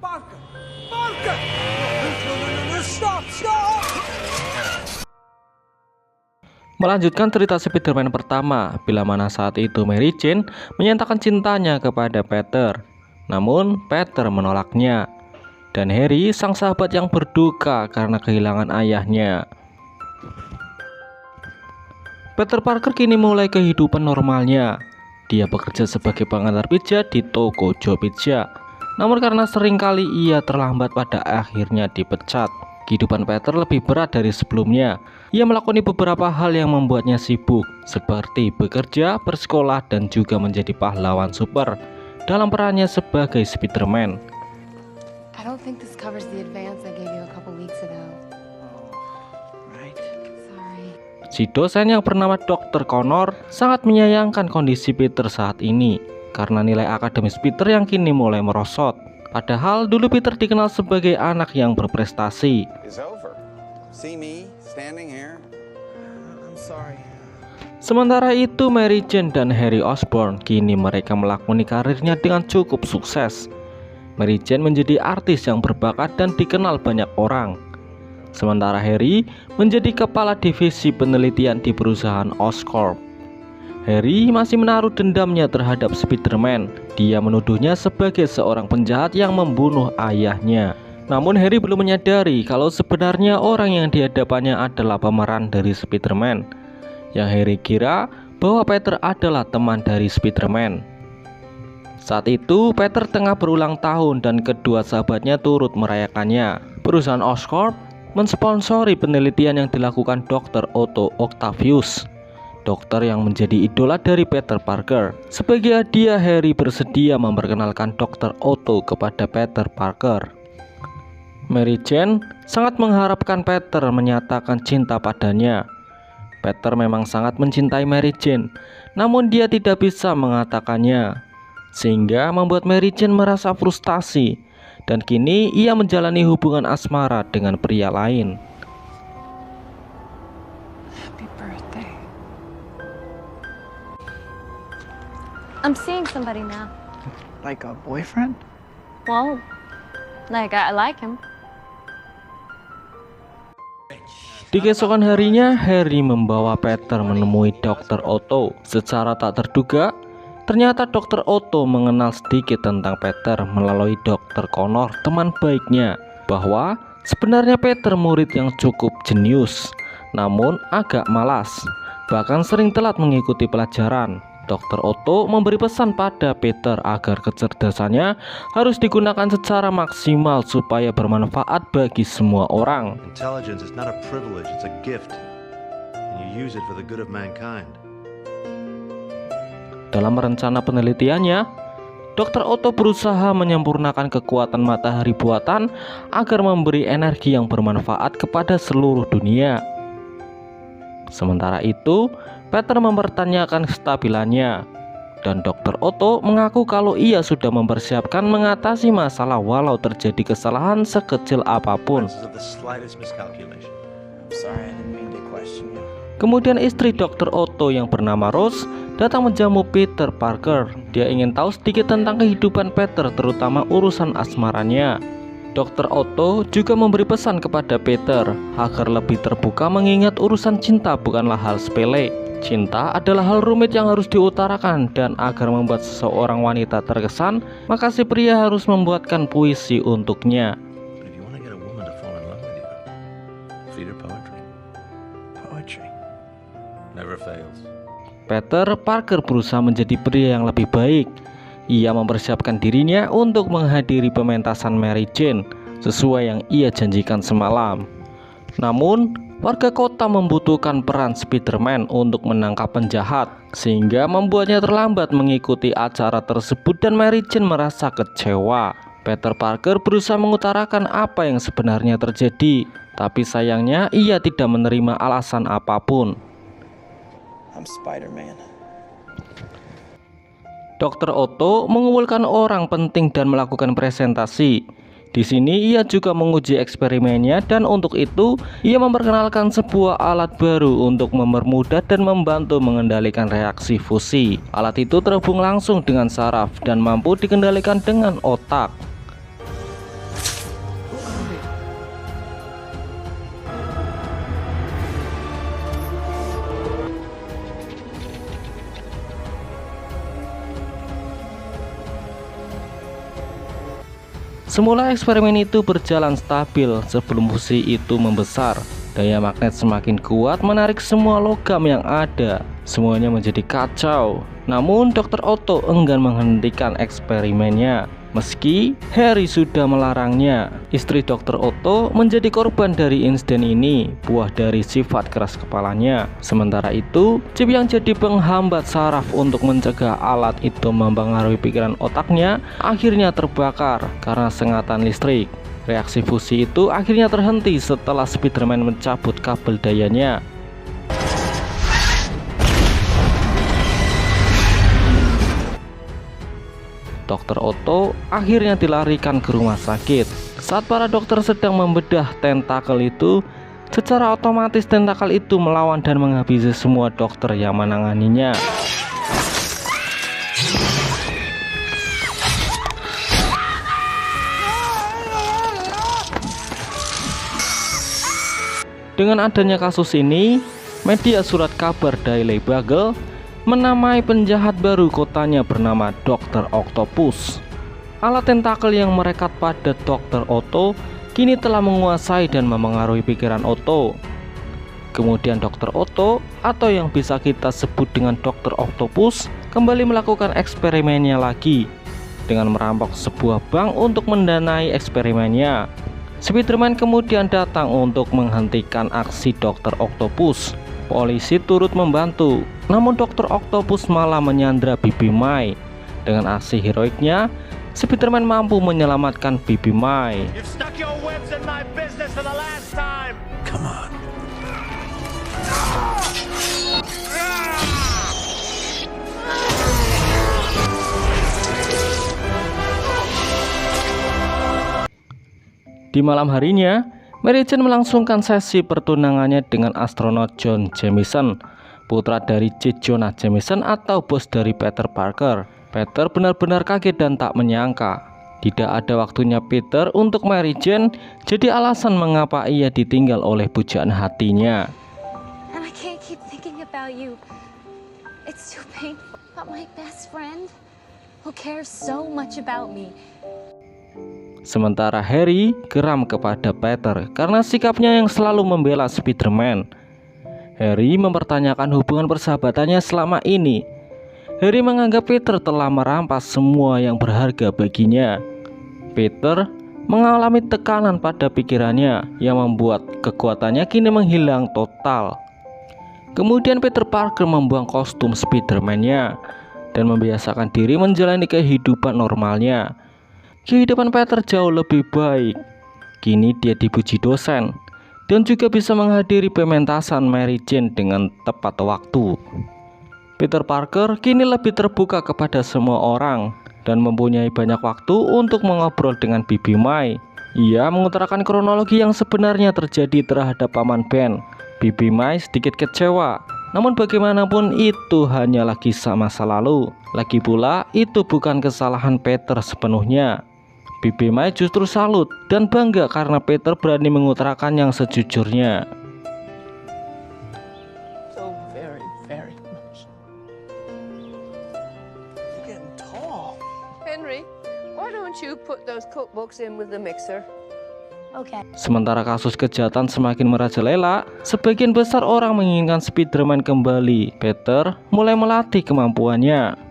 Parker! Parker! No, stop! Stop! Melanjutkan cerita Spider-Man pertama, bila mana saat itu Mary Jane menyatakan cintanya kepada Peter. Namun Peter menolaknya. Dan Harry sang sahabat yang berduka karena kehilangan ayahnya. Peter Parker kini mulai kehidupan normalnya. Dia bekerja sebagai pengantar pizza di toko Joe Pizza. Namun karena seringkali ia terlambat, pada akhirnya dipecat. Kehidupan Peter lebih berat dari sebelumnya. Ia melakoni beberapa hal yang membuatnya sibuk, seperti bekerja, bersekolah, dan juga menjadi pahlawan super dalam perannya sebagai Spider-Man. I don't think this covers the advance I gave you a couple weeks ago. Right. Sorry. Si dosen yang bernama Dr. Connor sangat menyayangkan kondisi Peter saat ini karena nilai akademis Peter yang kini mulai merosot. Padahal dulu Peter dikenal sebagai anak yang berprestasi. Is over. See me standing here. I'm sorry. Sementara itu Mary Jane dan Harry Osborn kini mereka melakoni karirnya dengan cukup sukses. Mary Jane menjadi artis yang berbakat dan dikenal banyak orang. Sementara Harry menjadi kepala divisi penelitian di perusahaan Oscorp. Harry masih menaruh dendamnya terhadap Spider-Man. Dia menuduhnya sebagai seorang penjahat yang membunuh ayahnya. Namun Harry belum menyadari kalau sebenarnya orang yang dihadapannya adalah pemeran dari Spider-Man. Yang Harry kira bahwa Peter adalah teman dari Spider-Man. Saat itu Peter tengah berulang tahun dan kedua sahabatnya turut merayakannya. Perusahaan Oscorp mensponsori penelitian yang dilakukan Dr. Otto Octavius, dokter yang menjadi idola dari Peter Parker. Sebagai hadiah, Harry bersedia memperkenalkan Dr. Otto kepada Peter Parker. Mary Jane sangat mengharapkan Peter menyatakan cinta padanya. Peter memang sangat mencintai Mary Jane, namun dia tidak bisa mengatakannya, sehingga membuat Mary Jane merasa frustasi. Dan kini ia menjalani hubungan asmara dengan pria lain. Happy birthday. I'm seeing somebody now. Like a boyfriend? Well, like I like him. Di keesokan harinya, Harry membawa Peter menemui Dr. Otto. Secara tak terduga, ternyata Dr. Otto mengenal sedikit tentang Peter melalui Dr. Connor, teman baiknya, bahwa sebenarnya Peter murid yang cukup jenius, namun agak malas, bahkan sering telat mengikuti pelajaran. Dr. Otto memberi pesan pada Peter agar kecerdasannya harus digunakan secara maksimal supaya bermanfaat bagi semua orang. Intelligence is not a privilege, it's a gift. And you use it for the good of mankind. Dalam rencana penelitiannya, Dr. Otto berusaha menyempurnakan kekuatan matahari buatan agar memberi energi yang bermanfaat kepada seluruh dunia. Sementara itu, Peter mempertanyakan kestabilannya, dan Dr. Otto mengaku kalau ia sudah mempersiapkan mengatasi masalah walau terjadi kesalahan sekecil apapun. Chances of the slightest miscalculation. I'm sorry, I didn't mean to question you. Kemudian istri Dr. Otto yang bernama Rose datang menjamu Peter Parker. Dia ingin tahu sedikit tentang kehidupan Peter, terutama urusan asmaranya. Dr. Otto juga memberi pesan kepada Peter agar lebih terbuka mengingat urusan cinta bukanlah hal sepele. Cinta adalah hal rumit yang harus diutarakan, dan agar membuat seseorang wanita terkesan, maka si pria harus membuatkan puisi untuknya. But if you want to get a woman to fall in love with you, feed her poetry. Poetry. Never fails. Peter Parker berusaha menjadi pria yang lebih baik. Ia mempersiapkan dirinya untuk menghadiri pementasan Mary Jane sesuai yang ia janjikan semalam. Namun, warga kota membutuhkan peran Spider-Man untuk menangkap penjahat, sehingga membuatnya terlambat mengikuti acara tersebut dan Mary Jane merasa kecewa. Peter Parker berusaha mengutarakan apa yang sebenarnya terjadi, tapi sayangnya ia tidak menerima alasan apapun. I'm Spider-Man. Dr. Otto mengumpulkan orang penting dan melakukan presentasi. Di sini ia juga menguji eksperimennya, dan untuk itu ia memperkenalkan sebuah alat baru untuk mempermudah dan membantu mengendalikan reaksi fusi. Alat itu terhubung langsung dengan saraf dan mampu dikendalikan dengan otak. Semula eksperimen itu berjalan stabil sebelum fusi itu membesar. Daya magnet semakin kuat menarik semua logam yang ada. Semuanya menjadi kacau. Namun Dr. Otto enggan menghentikan eksperimennya. Meski Harry sudah melarangnya, istri Dr. Otto menjadi korban dari insiden ini, buah dari sifat keras kepalanya. Sementara itu, chip yang jadi penghambat saraf untuk mencegah alat itu mempengaruhi pikiran otaknya akhirnya terbakar karena sengatan listrik. Reaksi fusi itu akhirnya terhenti setelah Spider-Man mencabut kabel dayanya. Dr. Otto akhirnya dilarikan ke rumah sakit. Saat para dokter sedang membedah tentakel itu, secara otomatis tentakel itu melawan dan menghabisi semua dokter yang menanganinya. Dengan adanya kasus ini, media surat kabar Daily Bugle menamai penjahat baru kotanya bernama Dr. Octopus. Alat tentakel yang merekat pada Dr. Otto kini telah menguasai dan memengaruhi pikiran Otto. Kemudian Dr. Otto, atau yang bisa kita sebut dengan Dr. Octopus, kembali melakukan eksperimennya lagi dengan merampok sebuah bank untuk mendanai eksperimennya. Spider-Man kemudian datang untuk menghentikan aksi Dr. Octopus. Polisi turut membantu, namun Dr. Octopus malah menyandra Bibi May. Dengan aksi heroiknya, Spider-Man mampu menyelamatkan Bibi May. Come on. Di malam harinya, Mary Jane melangsungkan sesi pertunangannya dengan astronot John Jameson, putra dari J. Jonah Jameson atau bos dari Peter Parker. Peter benar-benar kaget dan tak menyangka. Tidak ada waktunya Peter untuk Mary Jane, jadi alasan mengapa ia ditinggal oleh pujaan hatinya. And I can't keep thinking about you. It's too painful. But my best friend, who cares so much about me. Sementara Harry geram kepada Peter karena sikapnya yang selalu membela Spider-Man. Harry mempertanyakan hubungan persahabatannya selama ini. Harry menganggap Peter telah merampas semua yang berharga baginya. Peter mengalami tekanan pada pikirannya yang membuat kekuatannya kini menghilang total. Kemudian Peter Parker membuang kostum Spider-Man-nya dan membiasakan diri menjalani kehidupan normalnya. Kehidupan Peter jauh lebih baik. Kini dia dipuji dosen dan juga bisa menghadiri pementasan Mary Jane dengan tepat waktu. Peter Parker kini lebih terbuka kepada semua orang dan mempunyai banyak waktu untuk mengobrol dengan Bibi May. Ia mengutarakan kronologi yang sebenarnya terjadi terhadap Paman Ben. Bibi May sedikit kecewa, namun bagaimanapun itu hanyalah kisah masa lalu. Lagi pula itu bukan kesalahan Peter sepenuhnya. Bibi May justru salut dan bangga karena Peter berani mengutarakan yang sejujurnya. So very, very much. You're getting tall. Henry, why don't you put those cookbooks in with the mixer? Okay. Sementara kasus kejahatan semakin merajalela, sebagian besar orang menginginkan Spider-Man kembali. Peter mulai melatih kemampuannya.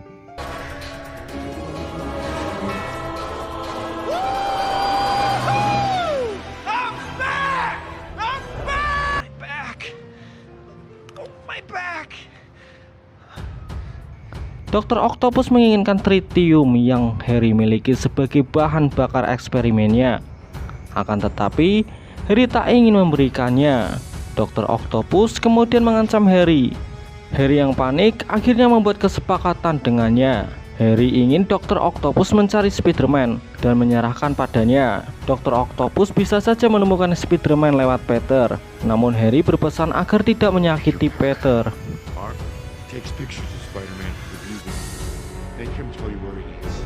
Dr. Octopus menginginkan tritium yang Harry miliki sebagai bahan bakar eksperimennya. Akan tetapi, Harry tak ingin memberikannya. Dr. Octopus kemudian mengancam Harry. Harry yang panik akhirnya membuat kesepakatan dengannya. Harry ingin Dr. Octopus mencari Spider-Man dan menyerahkan padanya. Dr. Octopus bisa saja menemukan Spider-Man lewat Peter. Namun Harry berpesan agar tidak menyakiti Peter. Mark takes pictures of Spider-Man for the museum. Make him tell you where he is.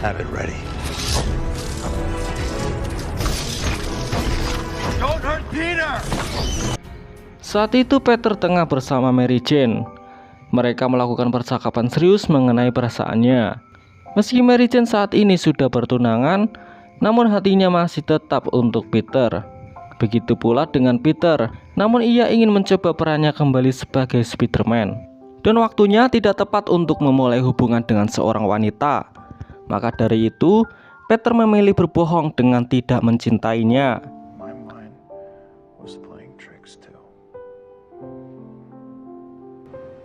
Have it ready. Don't hurt Peter! Saat itu Peter tengah bersama Mary Jane. Mereka melakukan percakapan serius mengenai perasaannya. Meski Mary Jane saat ini sudah bertunangan, namun hatinya masih tetap untuk Peter. Begitu pula dengan Peter, namun ia ingin mencoba perannya kembali sebagai Spider-Man. Dan waktunya tidak tepat untuk memulai hubungan dengan seorang wanita. Maka dari itu, Peter memilih berbohong dengan tidak mencintainya. My mind was playing tricks too.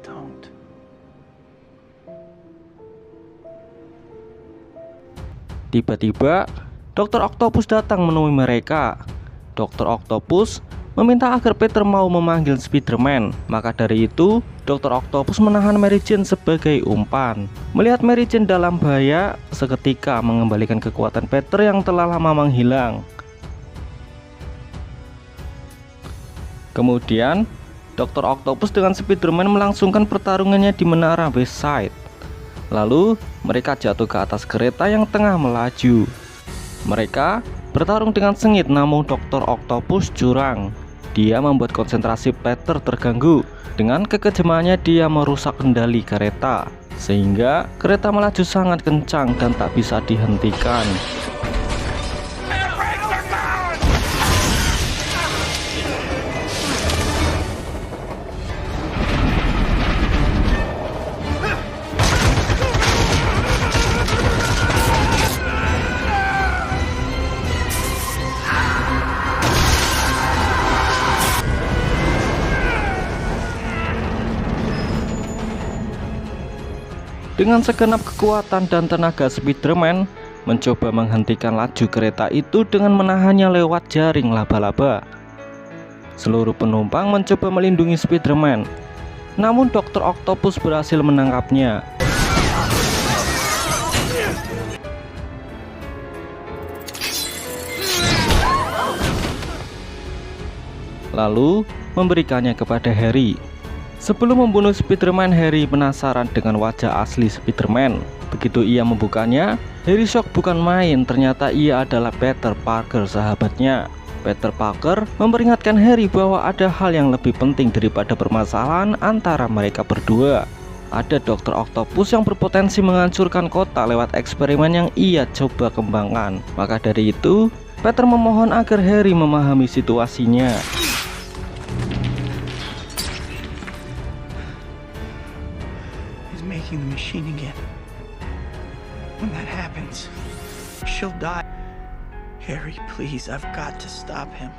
Don't. Tiba-tiba, Dr. Octopus datang menemui mereka. Dr. Octopus meminta agar Peter mau memanggil Spider-Man. Maka dari itu, Dr. Octopus menahan Mary Jane sebagai umpan. Melihat Mary Jane dalam bahaya, seketika mengembalikan kekuatan Peter yang telah lama menghilang. Kemudian, Dr. Octopus dengan Spider-Man melangsungkan pertarungannya di menara West Side. Lalu, mereka jatuh ke atas kereta yang tengah melaju. Mereka bertarung dengan sengit, namun Dr. Octopus curang. Dia membuat konsentrasi Peter terganggu. Dengan kekejamannya dia merusak kendali kereta, sehingga kereta melaju sangat kencang dan tak bisa dihentikan. Dengan segenap kekuatan dan tenaga, Spider-Man mencoba menghentikan laju kereta itu dengan menahannya lewat jaring laba-laba. Seluruh penumpang mencoba melindungi Spider-Man, namun Dr. Octopus berhasil menangkapnya. Lalu memberikannya kepada Harry. Sebelum membunuh Spider-Man, Harry penasaran dengan wajah asli Spider-Man. Begitu ia membukanya, Harry shock bukan main, ternyata ia adalah Peter Parker, sahabatnya. Peter Parker memperingatkan Harry bahwa ada hal yang lebih penting daripada permasalahan antara mereka berdua. Ada Dr. Octopus yang berpotensi menghancurkan kota lewat eksperimen yang ia coba kembangkan. Maka dari itu, Peter memohon agar Harry memahami situasinya. Making the machine again. When that happens, she'll die. Harry, please, I've got to stop him.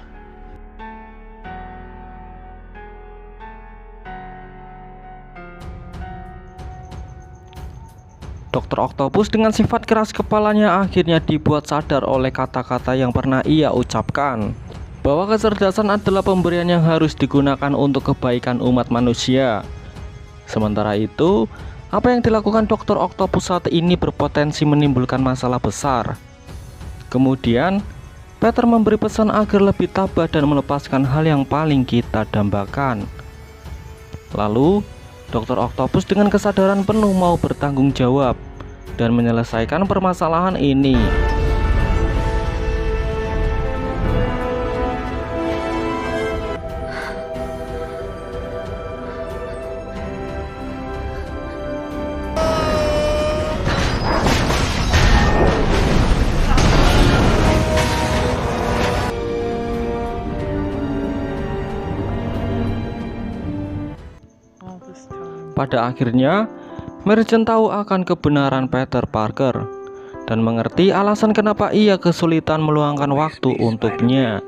Dr. Octopus dengan sifat keras kepalanya akhirnya dibuat sadar oleh kata-kata yang pernah ia ucapkan, bahwa kecerdasan adalah pemberian yang harus digunakan untuk kebaikan umat manusia. Sementara itu, apa yang dilakukan Dr. Octopus saat ini berpotensi menimbulkan masalah besar. Kemudian, Peter memberi pesan agar lebih tabah dan melepaskan hal yang paling kita dambakan. Lalu, Dr. Octopus dengan kesadaran penuh mau bertanggung jawab dan menyelesaikan permasalahan ini. Pada akhirnya, Mary Jane tahu akan kebenaran Peter Parker dan mengerti alasan kenapa ia kesulitan meluangkan waktu untuknya.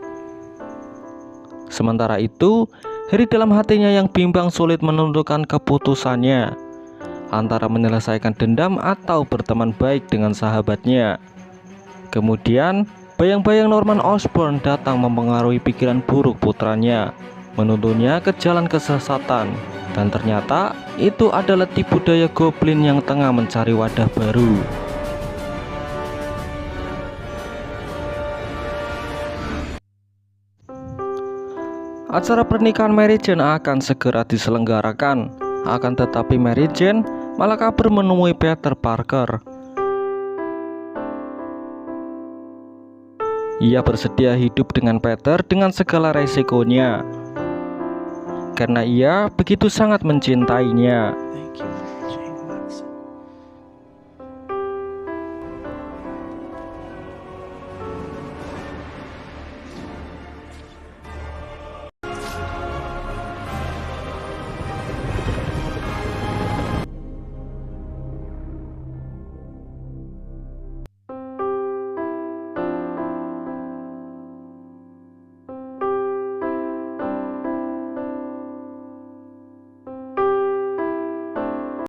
Sementara itu, Harry dalam hatinya yang bimbang sulit menentukan keputusannya antara menyelesaikan dendam atau berteman baik dengan sahabatnya. Kemudian, bayang-bayang Norman Osborn datang mempengaruhi pikiran buruk putranya, menuntunnya ke jalan kesesatan. Dan ternyata itu adalah tipu daya Goblin yang tengah mencari wadah baru. Acara pernikahan Mary Jane akan segera diselenggarakan. Akan tetapi Mary Jane malah kabur menemui Peter Parker. Ia bersedia hidup dengan Peter dengan segala resikonya, karena ia begitu sangat mencintainya.